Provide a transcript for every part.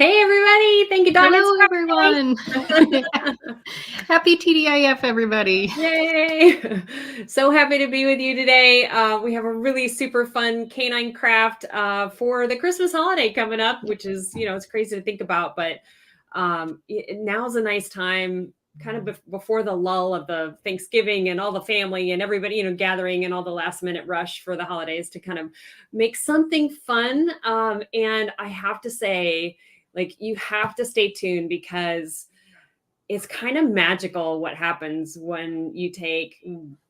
Hey everybody! Thank you, Dog. Hello, everyone. It's Happy TDIF, everybody. Yay! So happy to be with you today. We have a really super fun canine craft for the Christmas holiday coming up, which is, it's crazy to think about, but now's a nice time, kind of before the lull of the Thanksgiving and all the family and everybody, gathering and all the last minute rush for the holidays to kind of make something fun. And I have to say, you have to stay tuned because it's kind of magical what happens when you take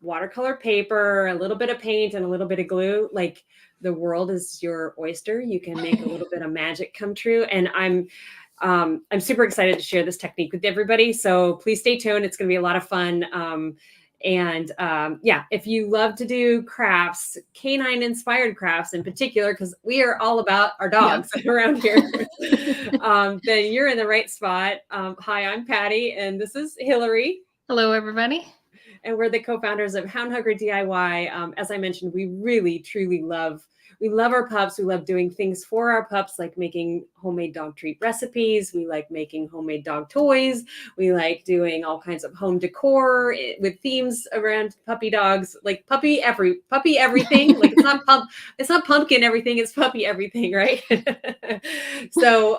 watercolor paper, a little bit of paint, and a little bit of glue. Like, the world is your oyster. You can make a little bit of magic come true. And I'm super excited to share this technique with everybody. So please stay tuned. It's going to be a lot of fun. Yeah, if you love to do crafts, canine inspired crafts in particular, because we are all about our dogs around here, then you're in the right spot. Hi, I'm Patty, and this is Hillary. Hello, everybody. And we're the co-founders of Hound Hugger DIY. As I mentioned, we really, truly love our pups. We love doing things for our pups, like making homemade dog treat recipes. We like making homemade dog toys. We like doing all kinds of home decor with themes around puppy dogs, like puppy everything. Like, it's not pumpkin everything, it's puppy everything, right? So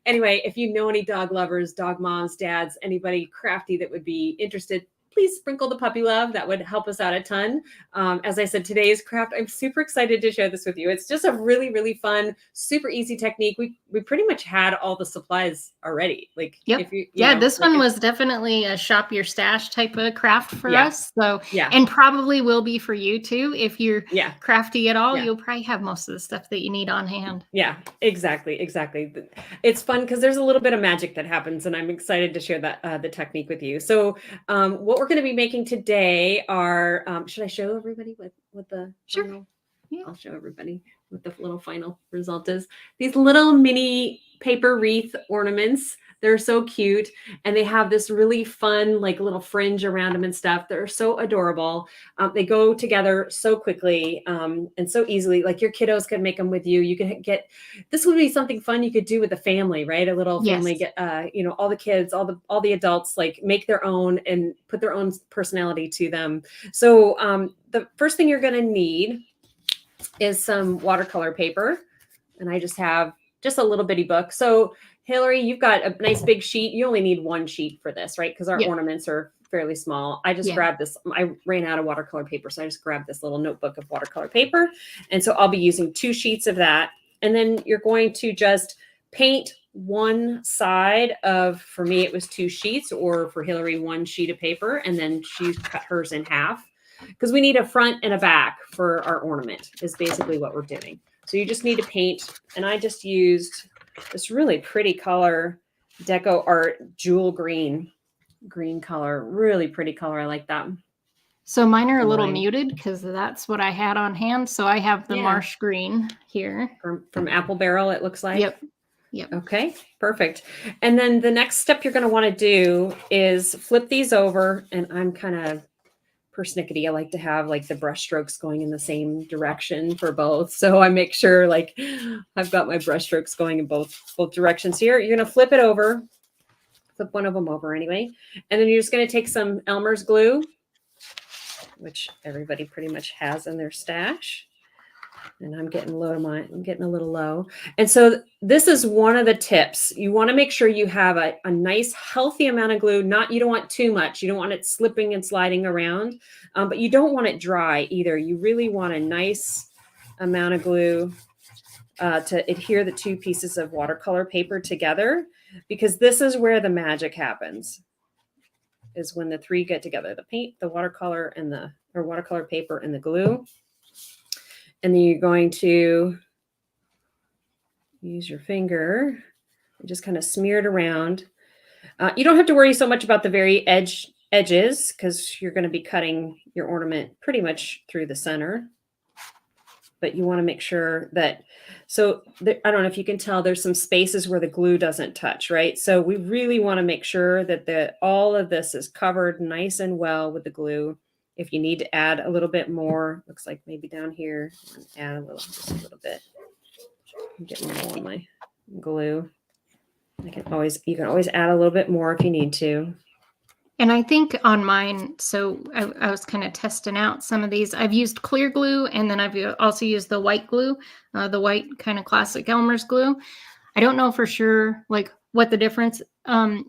anyway, if you know any dog lovers, dog moms, dads, anybody crafty that would be interested, please sprinkle the puppy love. That would help us out a ton. As I said, today's craft, I'm super excited to share this with you. It's just a really, really fun, super easy technique. We pretty much had all the supplies already. Like, Yep. if This one was definitely a shop your stash type of craft for us. So, yeah. And probably will be for you too. If you're crafty at all, Yeah. you'll probably have most of the stuff that you need on hand. Yeah, exactly. It's fun because there's a little bit of magic that happens, and I'm excited to share that the technique with you. So what we're going to be making today are, should I show everybody what the final? Yeah. I'll show everybody what the little final result is. These little mini paper wreath ornaments. They're so cute, and they have this really fun, like, little fringe around them and stuff. They're so adorable. They go together so quickly and so easily. Like, your kiddos can make them with you. You can this would be something fun you could do with the family, right? A little family, get all the kids, all the adults, like, make their own and put their own personality to them. So the first thing you're going to need is some watercolor paper, and I just have a little bitty book. So Hillary, you've got a nice big sheet. You only need one sheet for this, right? Because our ornaments are fairly small. I just grabbed this. I ran out of watercolor paper, so I just grabbed this little notebook of watercolor paper. And so I'll be using 2 sheets of that. And then you're going to just paint one side of, for me, it was 2 sheets, or for Hillary, 1 sheet of paper. And then she cut hers in half, because we need a front and a back for our ornament, is basically what we're doing. So you just need to paint, and I just used this really pretty color, Deco Art Jewel Green color. Really pretty color. I like that. So mine are a little muted because that's what I had on hand. So I have the marsh green here. From Apple Barrel, it looks like. Yep. Okay, perfect. And then the next step you're going to want to do is flip these over, and I'm kind of persnickety. I like to have, like, the brush strokes going in the same direction for both. So I make sure, like, I've got my brush strokes going in both directions here. You're going to flip it over, flip one of them over anyway. And then you're just going to take some Elmer's glue, which everybody pretty much has in their stash. And I'm getting low to mine. I'm getting a little low. And so this is one of the tips. You want to make sure you have a nice, healthy amount of glue. You don't want too much. You don't want it slipping and sliding around, but you don't want it dry either. You really want a nice amount of glue to adhere the 2 pieces of watercolor paper together, because this is where the magic happens, is when the 3 get together: the paint, the watercolor, and watercolor paper and the glue. And then you're going to use your finger and just kind of smear it around. You don't have to worry so much about the very edges, because you're going to be cutting your ornament pretty much through the center. But you want to make sure that, I don't know if you can tell, there's some spaces where the glue doesn't touch, right? So we really want to make sure that all of this is covered nice and well with the glue. If you need to add a little bit more, looks like maybe down here, add just a little bit. I'm getting low on my glue. You can always add a little bit more if you need to. And I think on mine, so I was kind of testing out some of these. I've used clear glue, and then I've also used the white glue, the white kind of classic Elmer's glue. I don't know for sure like what the difference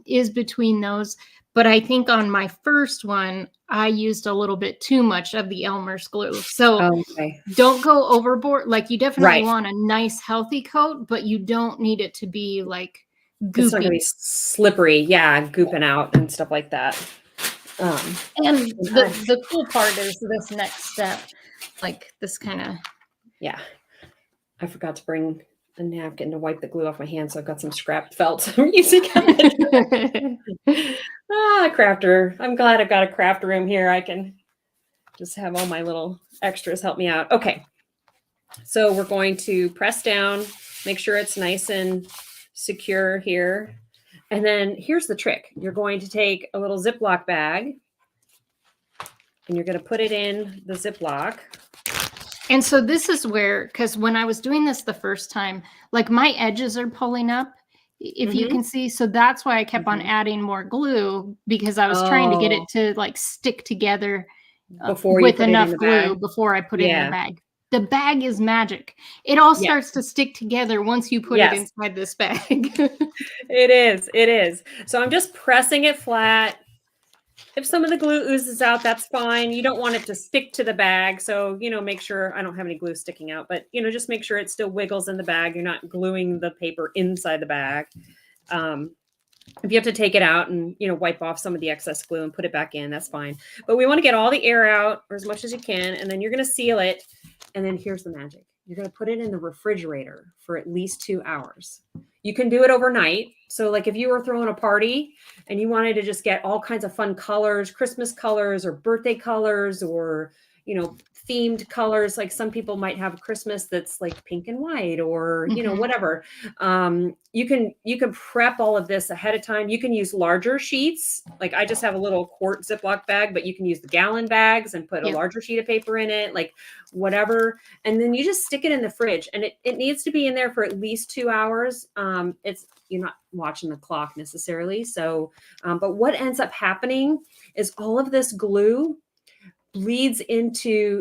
is between those, but I think on my first one, I used a little bit too much of the Elmer's glue. So Okay. don't go overboard. Like you definitely Right. want a nice healthy coat, but you don't need it to be like It's not goopy. gonna be slippery, yeah, gooping out and stuff like that. And the cool part is this next step, like this kind of. Yeah. I forgot to bring a napkin to wipe the glue off my hand, so I've got some scrap felt I'm using. Crafter. I'm glad I've got a craft room here. I can just have all my little extras help me out. Okay. So we're going to press down, make sure it's nice and secure here. And then here's the trick. You're going to take a little Ziploc bag and you're going to put it in the Ziploc. And so this is where, because when I was doing this the first time, like my edges are pulling up, if you can see. So that's why I kept on adding more glue, because I was trying to get it to like stick together before with enough glue before I put it in the bag. The bag is magic. It all starts to stick together once you put it inside this bag. It is. It is. So I'm just pressing it flat. If some of the glue oozes out, that's fine. You don't want it to stick to the bag. So, make sure I don't have any glue sticking out, but, just make sure it still wiggles in the bag. You're not gluing the paper inside the bag. If you have to take it out and, wipe off some of the excess glue and put it back in, that's fine. But we want to get all the air out, or as much as you can. And then you're going to seal it. And then here's the magic. You're going to put it in the refrigerator for at least 2 hours. You can do it overnight. So like if you were throwing a party and you wanted to just get all kinds of fun colors, Christmas colors or birthday colors or, themed colors, like some people might have Christmas that's like pink and white or, whatever. You can prep all of this ahead of time. You can use larger sheets. Like I just have a little quart Ziploc bag, but you can use the gallon bags and put a larger sheet of paper in it, like whatever. And then you just stick it in the fridge, and it needs to be in there for at least 2 hours. You're not watching the clock necessarily. So, but what ends up happening is all of this glue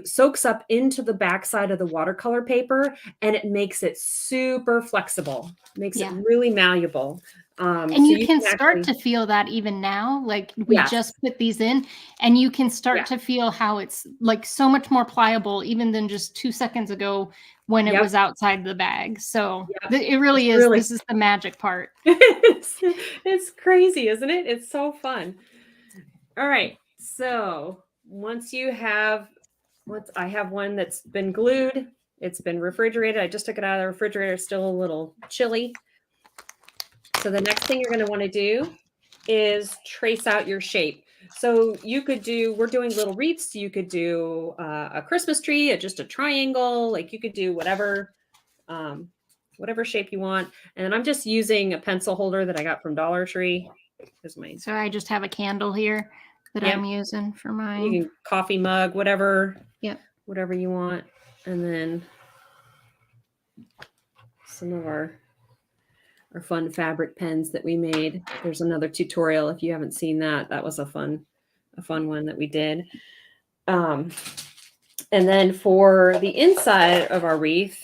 soaks up into the backside of the watercolor paper, and it makes it super flexible, makes it really malleable. And so you can start to feel that even now, like we just put these in, and you can start to feel how it's like so much more pliable even than just 2 seconds ago when it was outside the bag. So it really is. This is the magic part. It's crazy, isn't it? It's so fun. All right. So once I have one that's been glued, it's been refrigerated. I just took it out of the refrigerator. It's still a little chilly. So the next thing you're going to want to do is trace out your shape. So we're doing little wreaths. You could do a Christmas tree, just a triangle. Like you could do whatever shape you want. And I'm just using a pencil holder that I got from Dollar Tree. So I just have a candle here that I'm using for mine. You can coffee mug, whatever. Yep. Whatever you want. And then some of our fun fabric pens that we made. There's another tutorial if you haven't seen that. That was a fun one that we did. And then for the inside of our wreath,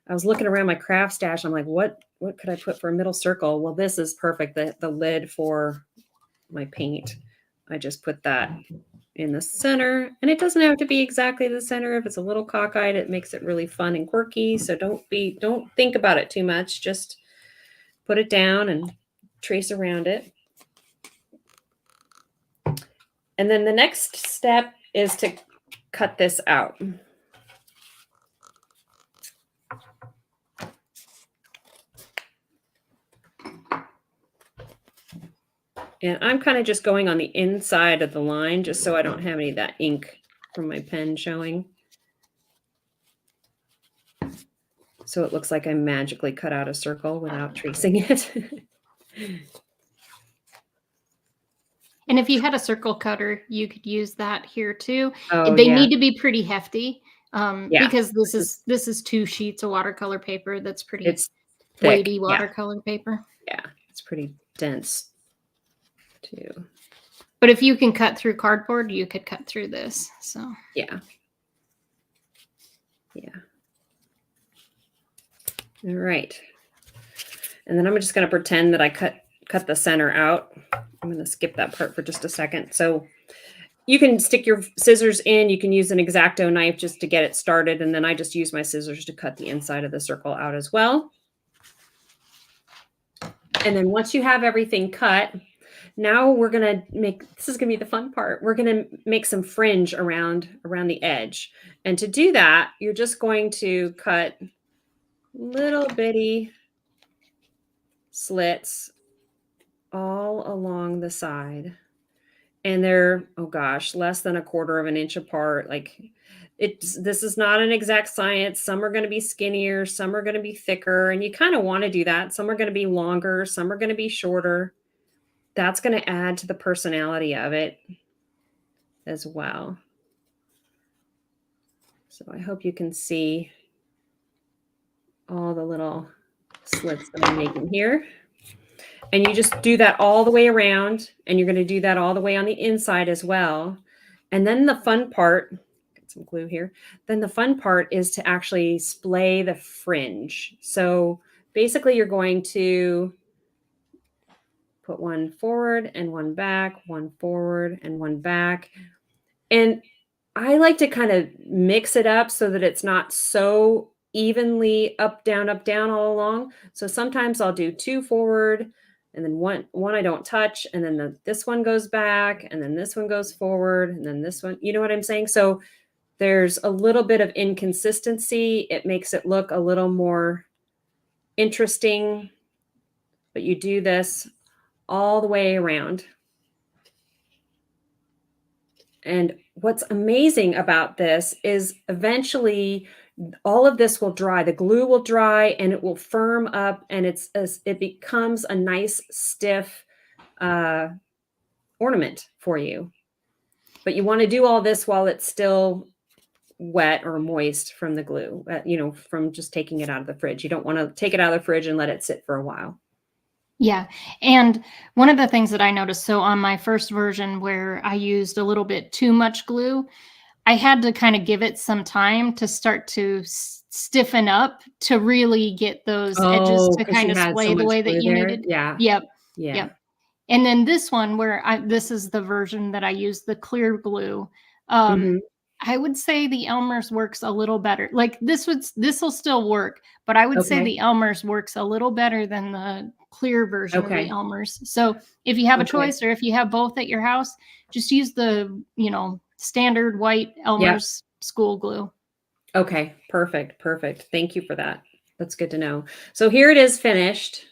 I was looking around my craft stash. I'm like, what could I put for a middle circle? Well, this is perfect. The lid for my paint. I just put that in the center, and it doesn't have to be exactly the center. If it's a little cockeyed, it makes it really fun and quirky. So don't think about it too much. Just put it down and trace around it. And then the next step is to cut this out. And I'm kind of just going on the inside of the line just so I don't have any of that ink from my pen showing. So it looks like I magically cut out a circle without tracing it. And if you had a circle cutter, you could use that here too. They need to be pretty hefty because this is 2 sheets of watercolor paper. That's pretty weighty watercolor paper. Yeah, It's pretty dense too. But if you can cut through cardboard, you could cut through this. So Yeah. Yeah. All right. And then I'm just going to pretend that I cut the center out. I'm going to skip that part for just a second. So you can stick your scissors in. You can use an X-Acto knife just to get it started. And then I just use my scissors to cut the inside of the circle out as well. And then once you have everything cut, now we're going to this is going to be the fun part. We're going to make some fringe around the edge. And to do that, you're just going to cut little bitty slits all along the side. And they're, oh gosh, less than 1/4 of an inch apart. Like this is not an exact science. Some are going to be skinnier, some are going to be thicker, and you kind of want to do that. Some are going to be longer, some are going to be shorter. That's going to add to the personality of it as well. So I hope you can see all the little slits that I'm making here. And you just do that all the way around, and you're going to do that all the way on the inside as well. And then the fun part, get some glue here. Then the fun part is to actually splay the fringe. So basically you're going to put one forward and one back, one forward and one back. And I like to kind of mix it up so that it's not so evenly up, down, all along. So sometimes I'll do 2 forward and then one I don't touch, and then this one goes back, and then this one goes forward, and then this one, you know what I'm saying? So there's a little bit of inconsistency. It makes it look a little more interesting, but you do this all the way around. And what's amazing about this is eventually all of this will dry. The glue will dry and it will firm up, and it becomes a nice stiff ornament for you. But you want to do all this while it's still wet or moist from the glue, from just taking it out of the fridge. You don't want to take it out of the fridge and let it sit for a while. yeah. And one of the things that I noticed, so on my first version where I used a little bit too much glue, I had to kind of give it some time to start to stiffen up to really get those edges Oh, to because kind you of had so splay the much way that glue you there? needed. Yeah. Yep. Yeah. Yep. And then this one where this is the version that I use the clear glue. Mhm. I would say the Elmer's works a little better. Like this will still work, but I would say Okay. the Elmer's works a little better than the clear version of the Okay. Elmer's. So if you have a Okay. choice, or if you have both at your house, just use the, standard white Yep. Elmer's school glue. Okay. Perfect. Perfect. Thank you for that. That's good to know. So here it is finished.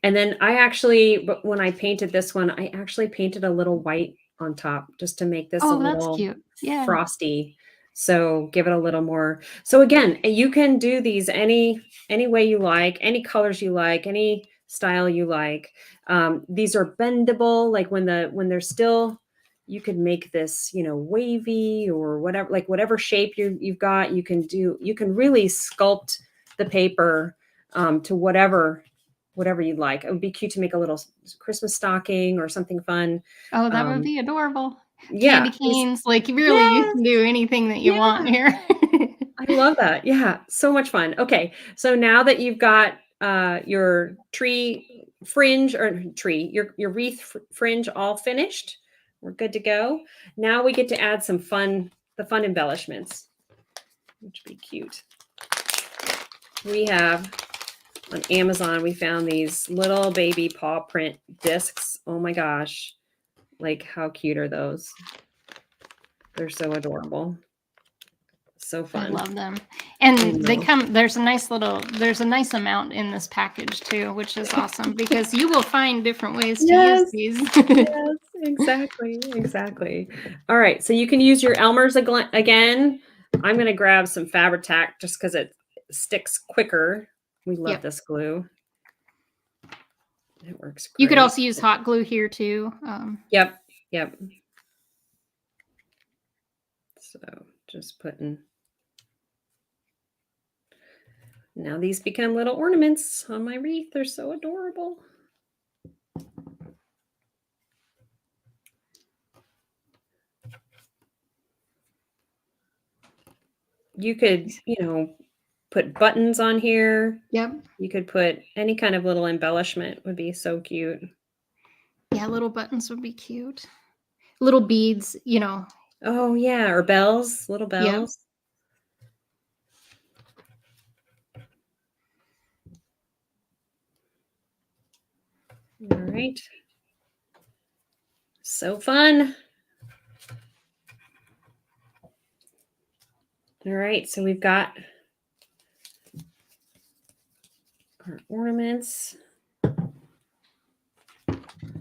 And then but when I painted this one, I actually painted a little white on top just to make this a Oh, that's little cute. Yeah. frosty. So give it a little more. So again, you can do these any way you like, any colors you like, any style you like. These are bendable. Like when they're still, you could make this, wavy or whatever, like whatever shape you've got, you can really sculpt the paper to whatever you'd like. It would be cute to make a little Christmas stocking or something fun. Oh, that would be adorable. Yeah. Candy canes, like really you Yes. can do anything that you want Yeah. here. I love that. Yeah. So much fun. Okay. So now that you've got your tree fringe or your wreath fringe all finished, we're good to go. Now we get to add the fun embellishments, which would be cute. We have on Amazon, we found these little baby paw print discs. Oh my gosh. Like, how cute are those? They're so adorable. So I fun. love them. I And know. there's a nice amount in this package too, which is awesome because you will find different ways to use Yes. these. Yes, exactly. Exactly. All right. So you can use your Elmer's again. I'm going to grab some Fabri-Tac just because it sticks quicker. We love Yep. this glue. It works You could great. also use hot glue here too. Yep. Yep. So just putting. Now these become little ornaments on my wreath. They're so adorable. you could, put buttons on here. Yep. You could put any kind of little embellishment would be so cute. Yeah, little buttons would be cute. Little beads, Oh yeah, or bells, little Yep. bells. All right. So fun. All right, so we've got our ornaments.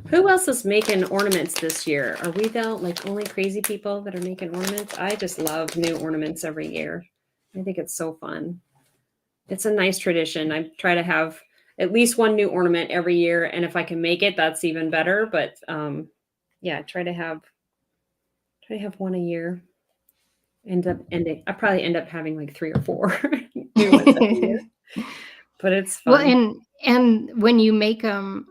Who else is making ornaments this year? Are we the only crazy people that are making ornaments? I just love new ornaments every year. I think it's so fun. It's a nice tradition. I try to have at least one new ornament every year, and if I can make it, that's even better. But yeah, try to have one a year. I probably end up having like 3 or 4 new ones every year, but it's Well, fun. and when you make them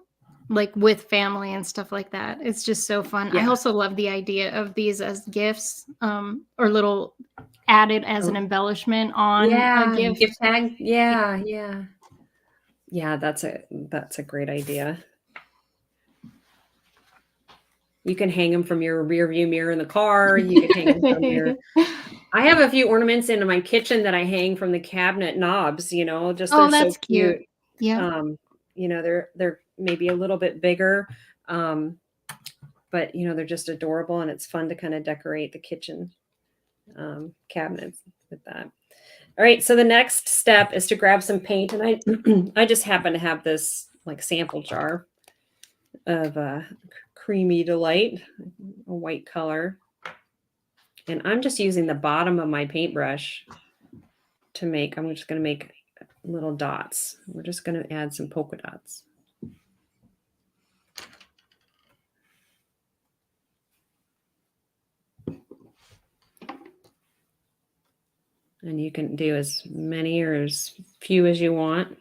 like with family and stuff like that, it's just so fun. I Yeah. also love the idea of these as gifts, or little added as an Oh, embellishment on a yeah, gift. gift tag. Yeah, yeah. Yeah, that's a great idea. You can hang them from your rear view mirror in the car. You could hang them from your I have a few ornaments in my kitchen that I hang from the cabinet knobs, just they're Oh, so that's cute. cute. Yep. They're maybe a little bit bigger, um, but they're just adorable, and it's fun to kind of decorate the kitchen cabinets with that. All right, so the next step is to grab some paint, and I I just happen to have this like sample jar of creamy delight, a white color, and I'm just using the bottom of my paintbrush to make. I'm just going to make little dots. We're just going to add some polka dots. And you can do as many or as few as you want.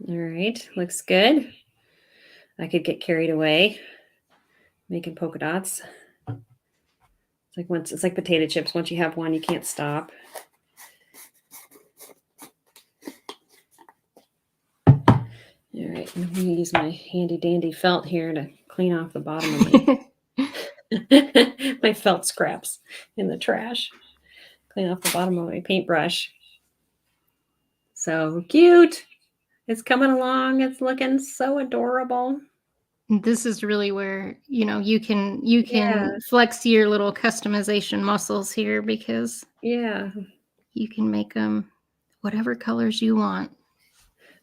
All right, looks good. I could get carried away making polka dots. It's like potato chips. Once you have one, you can't stop. All right, I'm going to use my handy dandy felt here to clean off the bottom of my my felt scraps in the trash. Clean off the bottom of my paintbrush. So cute. It's coming along. It's looking so adorable. This is really where, you Yeah, can flex your little customization muscles here because yeah. you can make them whatever colors you want.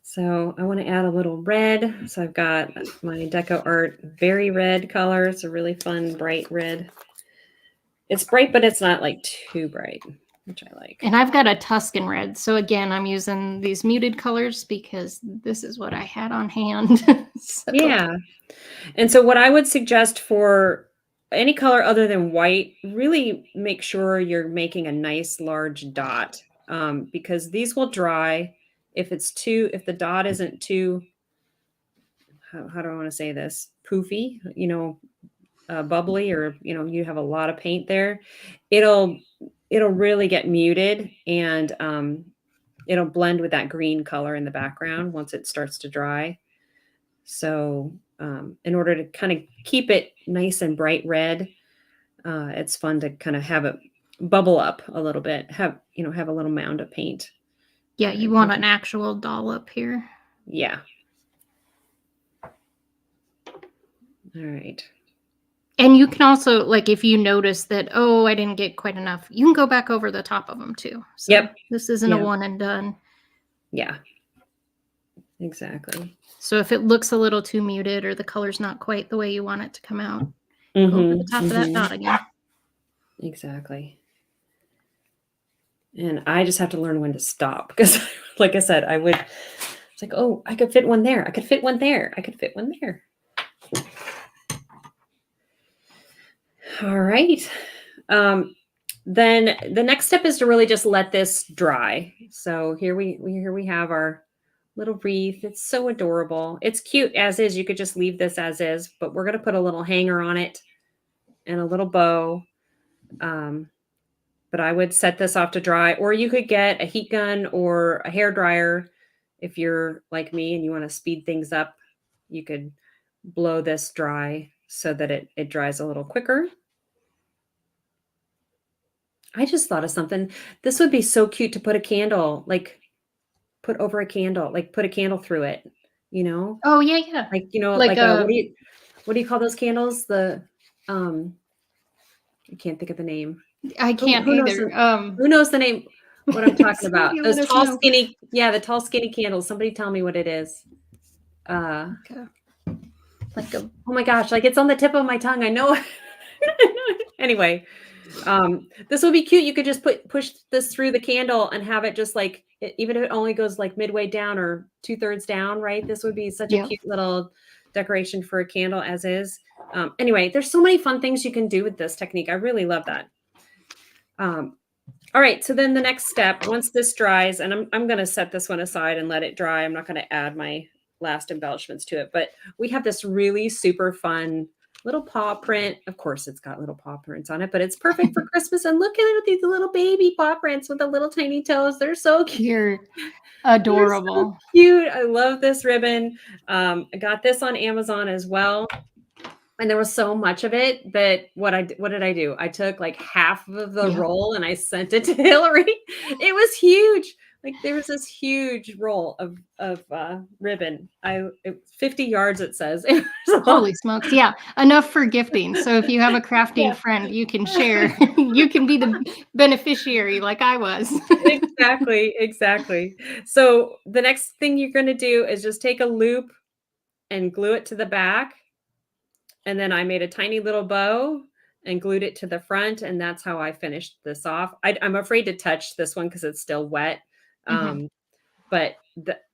So I want to add a little red. So I've got my Deco Art Very Red color. It's a really fun, bright red. It's bright, but it's not like too bright, which I like. And I've got a Tuscan red. So again, I'm using these muted colors because this is what I had on hand. So, Yeah. And so what I would suggest for any color other than white, really make sure you're making a nice large dot, because these will dry if the dot isn't too, how do I want to say this, poofy, bubbly, or you have a lot of paint there, it'll really get muted, and it'll blend with that green color in the background once it starts to dry. So in order to kind of keep it nice and bright red, it's fun to kind of have it bubble up a little bit, have a little mound of paint. yeah, All you right. want an actual dollop here. Yeah. All right. And you can also, like, if you notice that, oh, I didn't get quite enough, you can go back over the top of them too. So Yep. this isn't a Yeah. one and done. Yeah. Exactly. So if it looks a little too muted or the color's not quite the way you want it to come out, go over Mm-hmm. the top of that dot again. Exactly. And I just have to learn when to stop because, like I said, it's like, oh, I could fit one there. I could fit one there. I could fit one there. All right. Then the next step is to really just let this dry. So here we have our little wreath. It's so adorable. It's cute as is. You could just leave this as is, but we're going to put a little hanger on it and a little bow. But I would set this off to dry, or you could get a heat gun or a hair dryer. If you're like me and you want to speed things up, you could blow this dry so that it dries a little quicker. I just thought of something. This would be so cute to put a candle, like put over a candle, like put a candle through it, you know? Oh yeah, yeah. Like, Like like a a what do you call those candles? Um I can't think of the name. I can't Who knows either. who knows the name what I'm talking about? Somebody Those let us tall, know. skinny the tall, skinny candles. Somebody tell me what it is. Uh, Like a oh my gosh, like it's on the tip of my tongue. I know. Anyway, this would be cute. You could just push this through the candle and have it just like even if it only goes like midway down or 2/3 down, right? This would be such a yeah. cute little decoration for a candle as is. Anyway, there's so many fun things you can do with this technique. I really love that. All right, so then the next step, once this dries, and I'm going to set this one aside and let it dry. I'm not going to add my last embellishments to it, but we have this really super fun little paw print. Of course, it's got little paw prints on it, but it's perfect for Christmas. And look at it with these little baby paw prints with the little tiny toes. They're so cute. You're They're so adorable. cute. I love this ribbon. I got this on Amazon as well. And there was so much of it that what did I do? I took like half of the Yeah. roll and I sent it to Hillary. It was huge. Like there was this huge roll of ribbon. 50 yards it says. It was a lot. Holy smokes. Yeah. Enough for gifting. So if you have a crafting Yeah. friend, you can share. You can be the beneficiary like I was. Exactly, exactly. So the next thing you're going to do is just take a loop and glue it to the back. And then I made a tiny little bow and glued it to the front, and that's how I finished this off. I'm afraid to touch this one because it's still wet, Mhm. but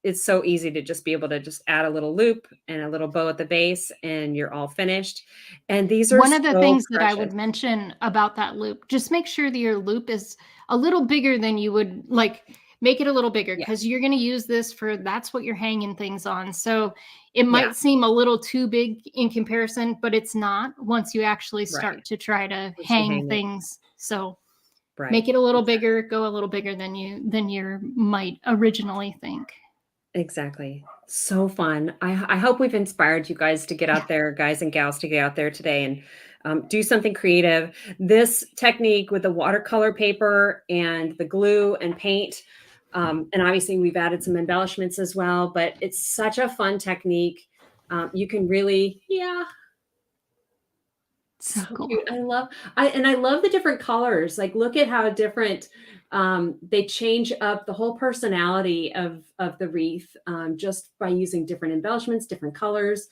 it's so easy to just be able to just add a little loop and a little bow at the base, and you're all finished. And these are One of the so things that I precious. would mention about that loop, just make sure that your loop is a little bigger than you would like make it a little bigger Yeah, because you're going to use this for that's what you're hanging things on. So it yeah, might seem a little too big in comparison, but it's not once you actually right. start to try to Once you hang hang it, those. So make right. it a little bigger, go a little bigger than you might originally think. Exactly. So fun. I hope we've inspired you guys to get Yeah. out there, guys and gals, to get out there today and do something creative. This technique with the watercolor paper and the glue and paint, and obviously we've added some embellishments as well, but it's such a fun technique. You can really, yeah, So so cool. cute. I love the different colors. Like look at how different they change up the whole personality of the wreath just by using different embellishments, different colors.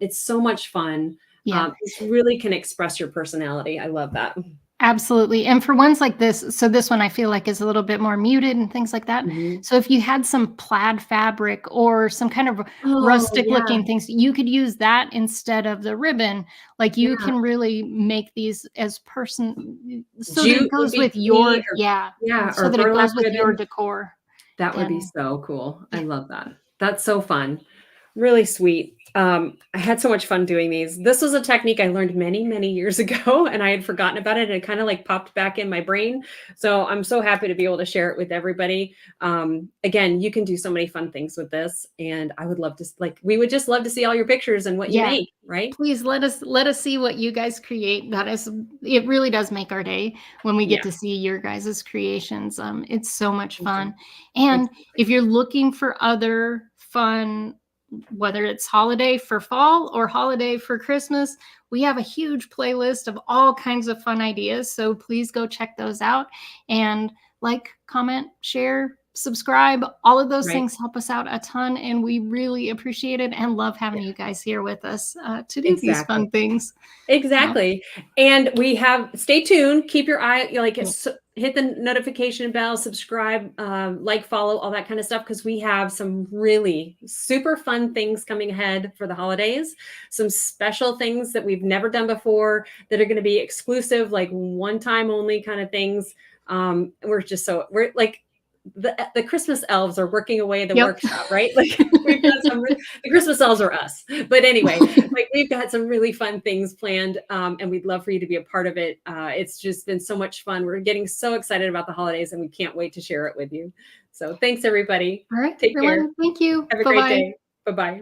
It's so much fun. Yeah. This really can express your personality. I love that. Absolutely, and for ones like this so this one I feel like is a little bit more muted and things like that. Mhm. So if you had some plaid fabric or some kind of Oh rustic yeah, looking things, you could use that instead of the ribbon. Like, you yeah. can really make these as so that it Jute would goes be with neat, your or yeah, yeah, so or that it burlap goes with your ribbon. decor, That would be and so cool. I yeah. love that. That's so fun. Really sweet. I had so much fun doing these. This was a technique I learned many, many years ago, and I had forgotten about it, and it kind of like popped back in my brain. So I'm so happy to be able to share it with everybody. Again, you can do so many fun things with this, and I would love to like we would just love to see all your pictures and what you Yeah. make, right? Please let us see what you guys create. That is it really does make our day when we get Yeah, to see your guys' creations. It's so much thank you. fun. And if Exactly. you're looking for other fun, whether it's holiday for fall or holiday for Christmas, we have a huge playlist of all kinds of fun ideas. So please go check those out and like, comment, share, subscribe. All of those Right. things help us out a ton, and we really appreciate it and love having you guys here with us to do these Exactly. fun things. So, Exactly. And we have stay tuned, keep your eye like yeah, hit the notification bell, subscribe, like, follow, all that kind of stuff because we have some really super fun things coming ahead for the holidays. Some special things that we've never done before that are going to be exclusive, like one time only kind of things. We're like the Christmas elves are working away at the Yep. workshop, right? Like we've got the Christmas elves are us. But anyway, like we've got some really fun things planned, and we'd love for you to be a part of it. It's just been so much fun. We're getting so excited about the holidays, and we can't wait to share it with you. So thanks, everybody. All right, Take care. everyone. Thank you. Have a great Bye-bye. day. Bye-bye.